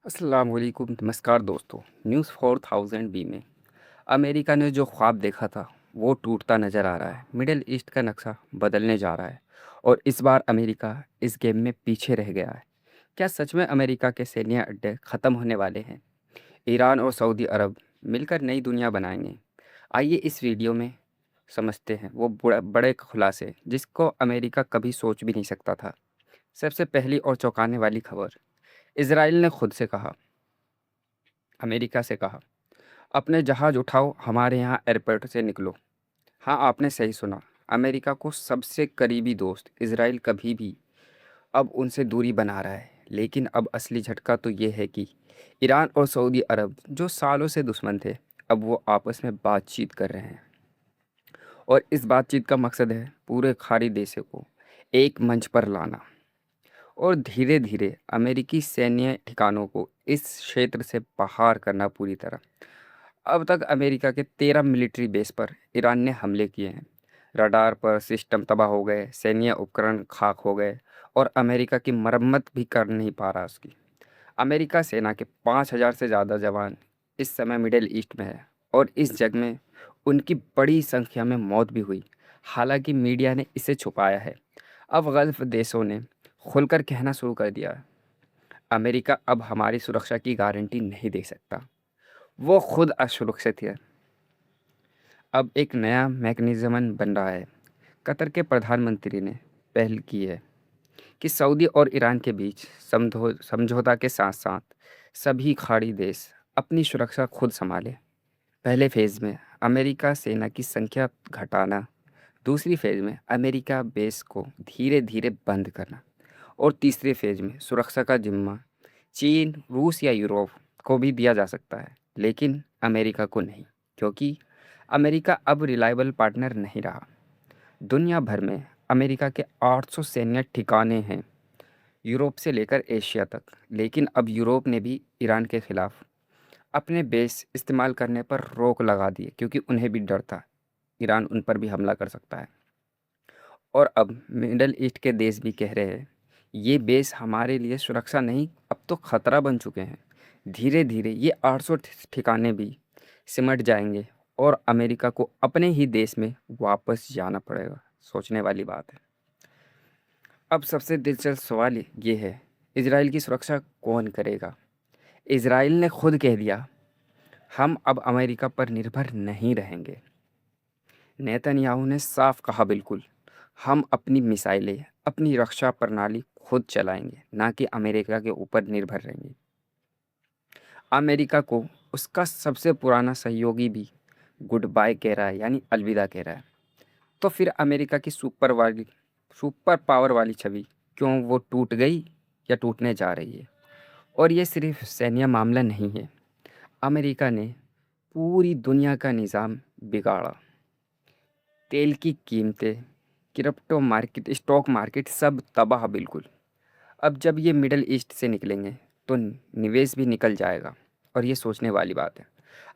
अस्सलाम वालेकुम, नमस्कार दोस्तों। न्यूज़ 4000 बी में अमेरिका ने जो ख्वाब देखा था वो टूटता नज़र आ रहा है। मिडिल ईस्ट का नक्शा बदलने जा रहा है और इस बार अमेरिका इस गेम में पीछे रह गया है। क्या सच में अमेरिका के सैन्य अड्डे ख़त्म होने वाले हैं? ईरान और सऊदी अरब मिलकर नई दुनिया बनाएंगे। आइए इस वीडियो में समझते हैं वो बड़े खुलासे जिसको अमेरिका कभी सोच भी नहीं सकता था। सबसे पहली और चौंकाने वाली खबर, इसराइल ने खुद से कहा, अमेरिका से कहा, अपने जहाज़ उठाओ, हमारे यहाँ एयरपोर्ट से निकलो। हाँ, आपने सही सुना। अमेरिका को सबसे करीबी दोस्त इज़राइल कभी भी अब उनसे दूरी बना रहा है। लेकिन अब असली झटका तो ये है कि ईरान और सऊदी अरब जो सालों से दुश्मन थे, अब वो आपस में बातचीत कर रहे हैं। और इस बातचीत का मकसद है पूरे खाड़ी देशों को एक मंच पर लाना और धीरे-धीरे अमेरिकी सैन्य ठिकानों को इस क्षेत्र से बाहर करना पूरी तरह। अब तक अमेरिका के 13 मिलिट्री बेस पर ईरान ने हमले किए हैं। रडार पर सिस्टम तबाह हो गए, सैन्य उपकरण खाक हो गए और अमेरिका की मरम्मत भी कर नहीं पा रहा उसकी। अमेरिका सेना के 5,000 से ज़्यादा जवान इस समय मिडिल ईस्ट में है और इस जंग में उनकी बड़ी संख्या में मौत भी हुई। हालांकि मीडिया ने इसे छुपाया है। अब गल्फ देशों ने खुलकर कहना शुरू कर दिया है, अमेरिका अब हमारी सुरक्षा की गारंटी नहीं दे सकता। वो खुद असुरक्षित है। अब एक नया मैकेनिज़्म बन रहा है। कतर के प्रधानमंत्री ने पहल की है कि सऊदी और ईरान के बीच समझौता के साथ-साथ सभी खाड़ी देश अपनी सुरक्षा खुद सँभालें। पहले फ़ेज़ में अमेरिका सेना की संख्या घटाना, दूसरी फ़ेज़ में अमेरिका बेस को धीरे-धीरे बंद करना और तीसरे फ़ेज़ में सुरक्षा का ज़िम्मा चीन, रूस या यूरोप को भी दिया जा सकता है, लेकिन अमेरिका को नहीं, क्योंकि अमेरिका अब रिलायबल पार्टनर नहीं रहा। दुनिया भर में अमेरिका के 800 सैन्य ठिकाने हैं, यूरोप से लेकर एशिया तक। लेकिन अब यूरोप ने भी ईरान के खिलाफ अपने बेस इस्तेमाल करने पर रोक लगा दी है, क्योंकि उन्हें भी डर था, ईरान उन पर भी हमला कर सकता है। और अब मिडल ईस्ट के देश भी कह रहे हैं, ये बेस हमारे लिए सुरक्षा नहीं, अब तो खतरा बन चुके हैं। धीरे-धीरे ये 800 ठिकाने भी सिमट जाएँगे और अमेरिका को अपने ही देश में वापस जाना पड़ेगा। सोचने वाली बात है। अब सबसे दिलचस्प सवाल ये है, इज़राइल की सुरक्षा कौन करेगा? इज़राइल ने खुद कह दिया, हम अब अमेरिका पर निर्भर नहीं रहेंगे। नेतन्याहू ने साफ कहा, बिल्कुल, हम अपनी मिसाइलें, अपनी रक्षा प्रणाली खुद चलाएँगे, ना कि अमेरिका के ऊपर निर्भर रहेंगे। अमेरिका को उसका सबसे पुराना सहयोगी भी गुड बाय कह रहा है, यानी अलविदा कह रहा है। तो फिर अमेरिका की सुपर पावर वाली छवि क्यों वो टूट गई या टूटने जा रही है? और ये सिर्फ सैन्य मामला नहीं है। अमेरिका ने पूरी दुनिया का निज़ाम बिगाड़ा। तेल की कीमतें, क्रिप्टो मार्केट, स्टॉक मार्केट सब तबाह बिल्कुल। अब जब ये मिडल ईस्ट से निकलेंगे तो निवेश भी निकल जाएगा और ये सोचने वाली बात है।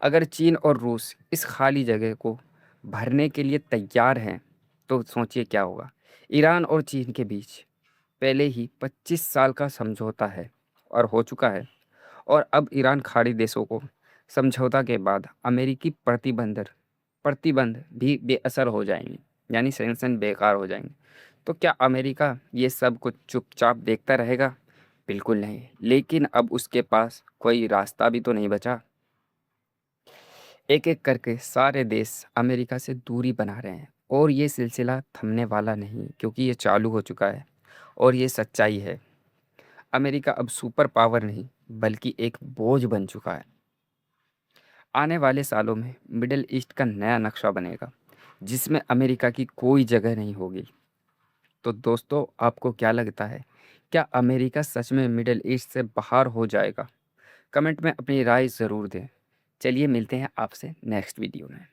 अगर चीन और रूस इस खाली जगह को भरने के लिए तैयार हैं तो सोचिए क्या होगा। ईरान और चीन के बीच पहले ही 25 साल का समझौता है और हो चुका है, और अब ईरान खाड़ी देशों को समझौता के बाद अमेरिकी प्रतिबंध भी बेअसर हो जाएंगे, यानी सैंक्शन बेकार हो जाएंगे। तो क्या अमेरिका ये सब कुछ चुपचाप देखता रहेगा? बिल्कुल नहीं। लेकिन अब उसके पास कोई रास्ता भी तो नहीं बचा। एक-एक करके सारे देश अमेरिका से दूरी बना रहे हैं और ये सिलसिला थमने वाला नहीं, क्योंकि ये चालू हो चुका है और ये सच्चाई है। अमेरिका अब सुपर पावर नहीं, बल्कि एक बोझ बन चुका है। आने वाले सालों में मिडिल ईस्ट का नया नक्शा बनेगा, जिसमें अमेरिका की कोई जगह नहीं होगी। तो दोस्तों, आपको क्या लगता है? क्या अमेरिका सच में मिडिल ईस्ट से बाहर हो जाएगा? कमेंट में अपनी राय ज़रूर दें। चलिए मिलते हैं आपसे नेक्स्ट वीडियो में।